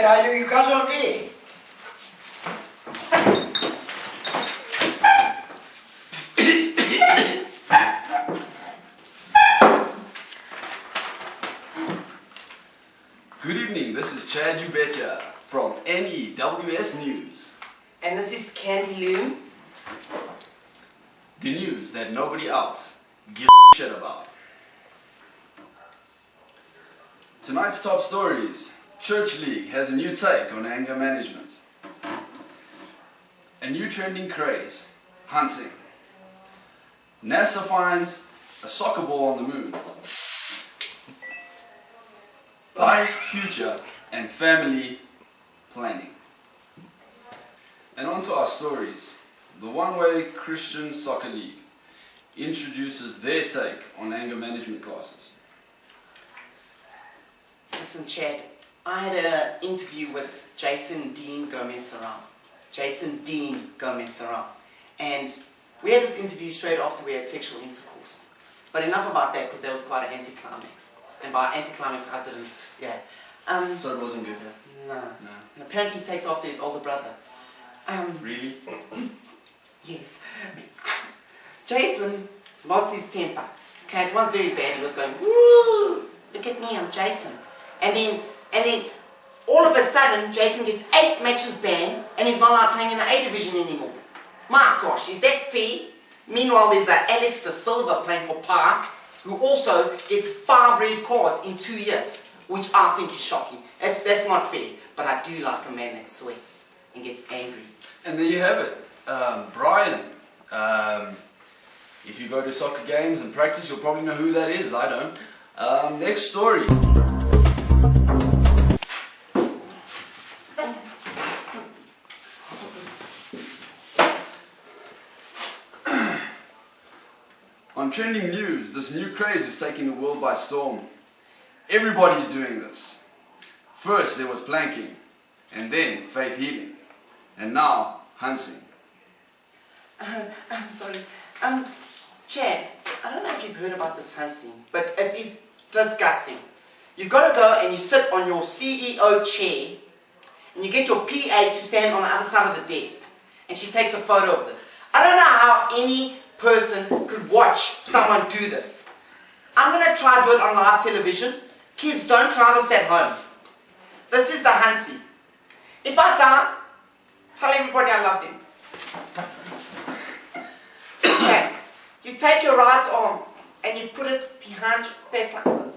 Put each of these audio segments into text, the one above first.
Chad, you guys are on air. Good evening, this is Chad You Betcha from NEWS News. And this is Candy Loom. The news that nobody else gives a shit about. Tonight's top stories. Church League has a new take on anger management. A new trending craze, hunting. NASA finds a soccer ball on the moon. Past, future and family planning. And on to our stories. The One Way Christian Soccer League introduces their take on anger management classes. Listen, Chad, I had an interview with Jason Dean Gomez-Sarah. And we had this interview straight after we had sexual intercourse. But enough about that, because that was quite an anticlimax. And by anticlimax, I didn't, So it wasn't good, yeah? No. And apparently he takes after his older brother. Really? Yes. Jason lost his temper. Okay, it was very bad. He was going, woo, look at me, I'm Jason. And then all of a sudden, Jason gets 8 matches banned and he's not allowed playing in the A division anymore. My gosh, is that fair? Meanwhile, there's Alex De Silva playing for Park, who also gets 5 red cards in 2 years, which I think is shocking. That's not fair, but I do like a man that sweats and gets angry. And there you have it. Brian. If you go to soccer games and practice, you'll probably know who that is. I don't. Next story. On trending news, this new craze is taking the world by storm. Everybody's doing this. First there was planking, and then faith healing, and now hunting. I'm sorry. Chad, I don't know if you've heard about this hunting, but it is disgusting. You've got to go and you sit on your CEO chair, and you get your PA to stand on the other side of the desk, and she takes a photo of this. I don't know how any person could watch someone do this. I'm going to try to do it on live television. Kids, don't try this at home. This is the Hansi. If I die, tell everybody I love them. Okay, you take your right arm and you put it behind your back like this.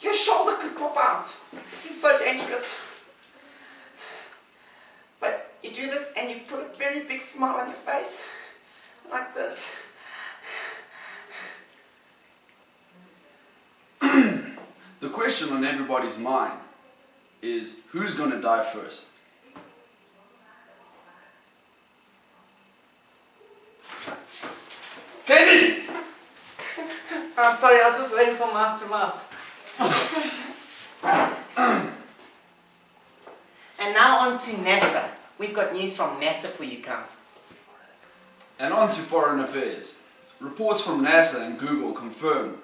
Your shoulder could pop out. This is so dangerous. But you do this and you put a very big smile on your face. Like this. The question on everybody's mind is, who's going to die first? Candy! Oh, sorry, I was just waiting for mouth to mouth. And now on to NASA. We've got news from NASA for you guys. And on to foreign affairs. Reports from NASA and Google confirm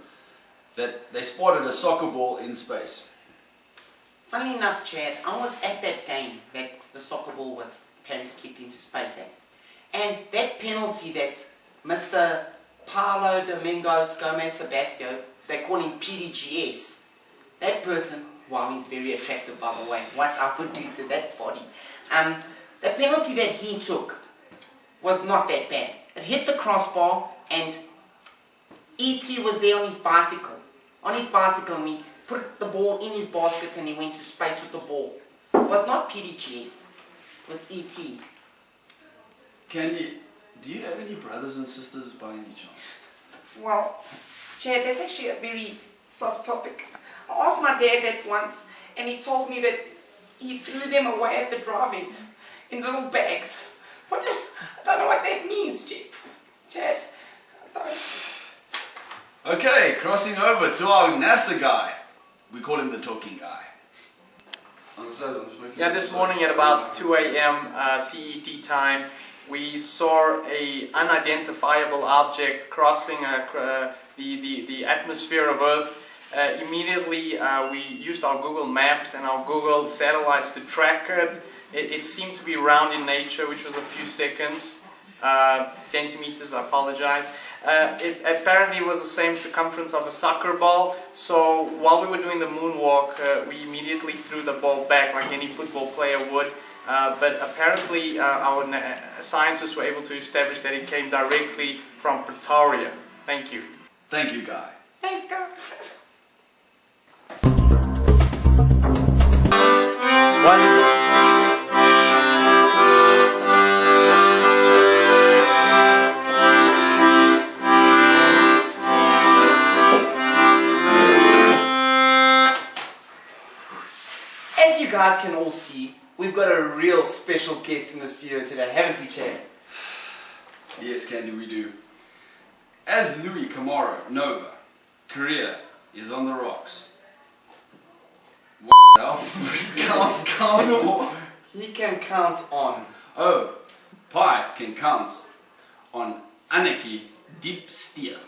that they spotted a soccer ball in space. Funny enough, Chad, I was at that game that the soccer ball was apparently kicked into space at. And that penalty that Mr. Paulo Domingos Gomez Sebastião, they call him PDGS, that person, wow, he's very attractive by the way, what I would do to that body. The penalty that he took was not that bad. It hit the crossbar and E.T. was there on his bicycle. And he put the ball in his basket and he went to space with the ball. It was not PDGS, it was E.T. Candy, do you have any brothers and sisters by any chance? Well, Chad, that's actually a very soft topic. I asked my dad that once and he told me that he threw them away at the drive-in in little bags. I don't know what that means, Jeff. Chad, I don't. Okay, crossing over to our NASA guy. We call him the talking guy. Yeah, this morning at about 2 a.m. CET time, we saw an unidentifiable object crossing the atmosphere of Earth Immediately we used our Google Maps and our Google satellites to track it. It seemed to be round in nature, which was a few seconds. Centimeters, I apologize. It apparently was the same circumference of a soccer ball, so while we were doing the moonwalk, we immediately threw the ball back like any football player would, but apparently our scientists were able to establish that it came directly from Pretoria. Thank you. Thank you, Guy. Thanks, Guy. As you guys can all see, we've got a real special guest in the studio today, haven't we, Chad? Yes, Candy, we do. As Louis Kamara Nova, Korea is on the rocks. Count more. He can count on. Oh, Pi can count on Anarchy Deep Steel.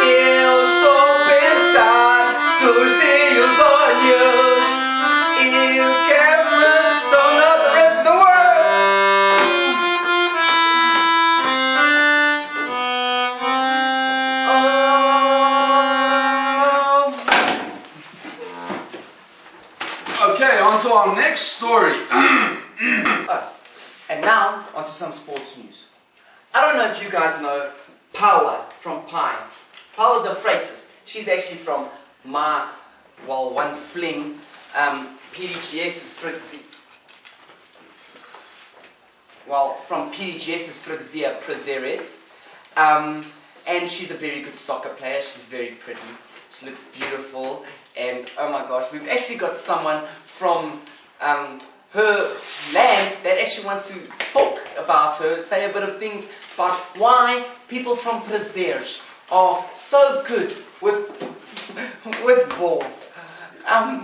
Eu estou a pensar dos teus olhos. Eu quero don't know the rest of the words. Okay, on to our next story. And now, onto some sports news. I don't know if you guys know Paula from Pi. Paula de Freitas. She's actually from one fling, PDGS's from PDGS's Freguesia Prazeres. And she's a very good soccer player. She's very pretty. She looks beautiful. And oh my gosh, we've actually got someone from her land that actually wants to talk about her, say a bit of things about why people from Prazeres are so good with balls. And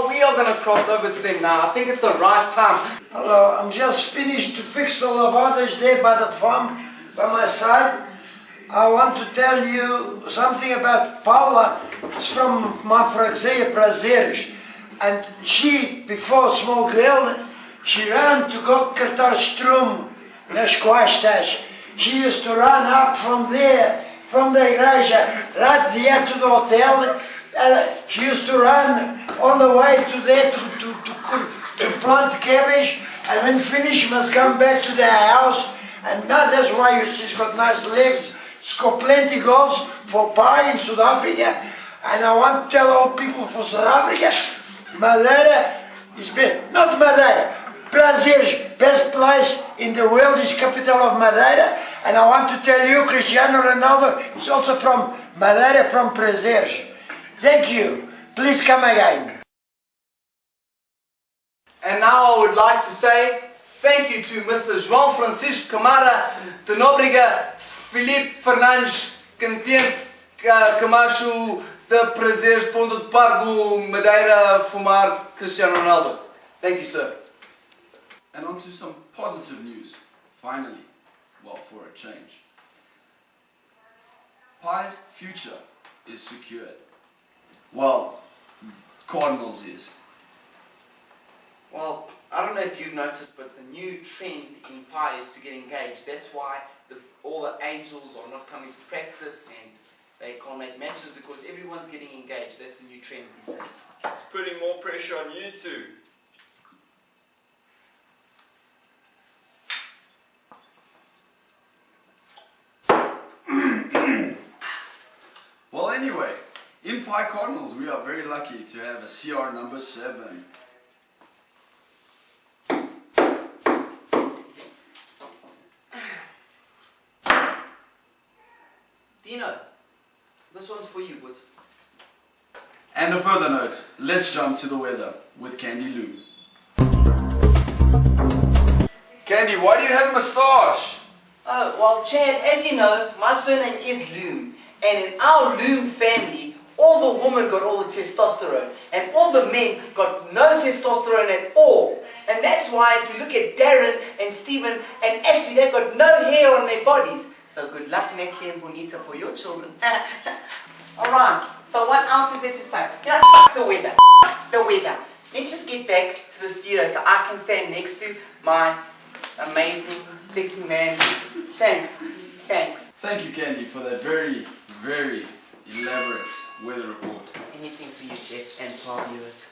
we are going to cross over to them now. I think it's the right time. Hello, I'm just finished to fix the lavadas there by the farm by my side. I want to tell you something about Paula. It's from my Freguesia Prazeres. And she, before small girl, she ran to go Kartarstrom, nas costas. She used to run up from there, from the igreja, right there to the hotel. She used to run all the way to there to plant cabbage, and when finished must come back to their house. And now that's why she's got nice legs. She's got plenty goals for Pi in South Africa. And I want to tell all people for South Africa, Madeira is best, not Madeira, Prazeres, best place in the world is capital of Madeira. And I want to tell you, Cristiano Ronaldo is also from Madeira, from Prazeres. Thank you. Please come again. And now I would like to say thank you to Mr. João Francisco Camara de Nóbrega, Filipe Fernandes Cantente Camacho de Prazeres, Ponto de Pargo, Madeira, Fumar, Cristiano Ronaldo. Thank you, sir. And on to some positive news. Finally, well, for a change. Pi's future is secured. Well, Cardinals is. Well, I don't know if you've noticed, but the new trend in Pi is to get engaged. That's why all the angels are not coming to practice and they can't make matches because everyone's getting engaged. That's the new trend these days. It's putting more pressure on you two. Well, anyway, in Pi Cardinals, we are very lucky to have a CR number 7. Dino, this one's for you, bud. And a further note, let's jump to the weather with Candy Lou. Candy, why do you have a moustache? Oh, well, Chad, as you know, my surname is Loom. And in our Loom family, all the women got all the testosterone, and all the men got no testosterone at all. And that's why if you look at Darren and Stephen and Ashley, they've got no hair on their bodies. So good luck, Natalie and Bonita, for your children. Alright, so what else is there to say? You know, f*** the weather. F*** the weather. Let's just get back to the studio so I can stand next to my amazing, sexy man. Thanks. Thanks. Thank you, Candy, for that very, very elaborate weather report. Anything for you, Jeff, and for our viewers.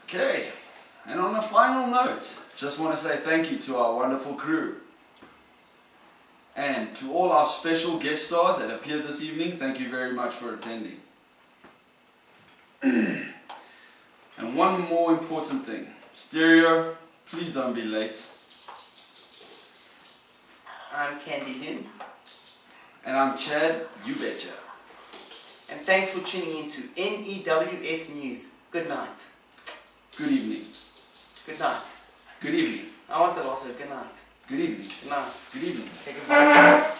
Okay, and on a final note, just want to say thank you to our wonderful crew. And to all our special guest stars that appeared this evening, thank you very much for attending. And one more important thing. Stereo, please don't be late. I'm Candy Lynn. And I'm Chad, you betcha. And thanks for tuning in to NEWS News. Good night. Good evening. Good night. Good evening. I want that also. Good night. Good evening. Good night. Good evening. Okay, goodbye.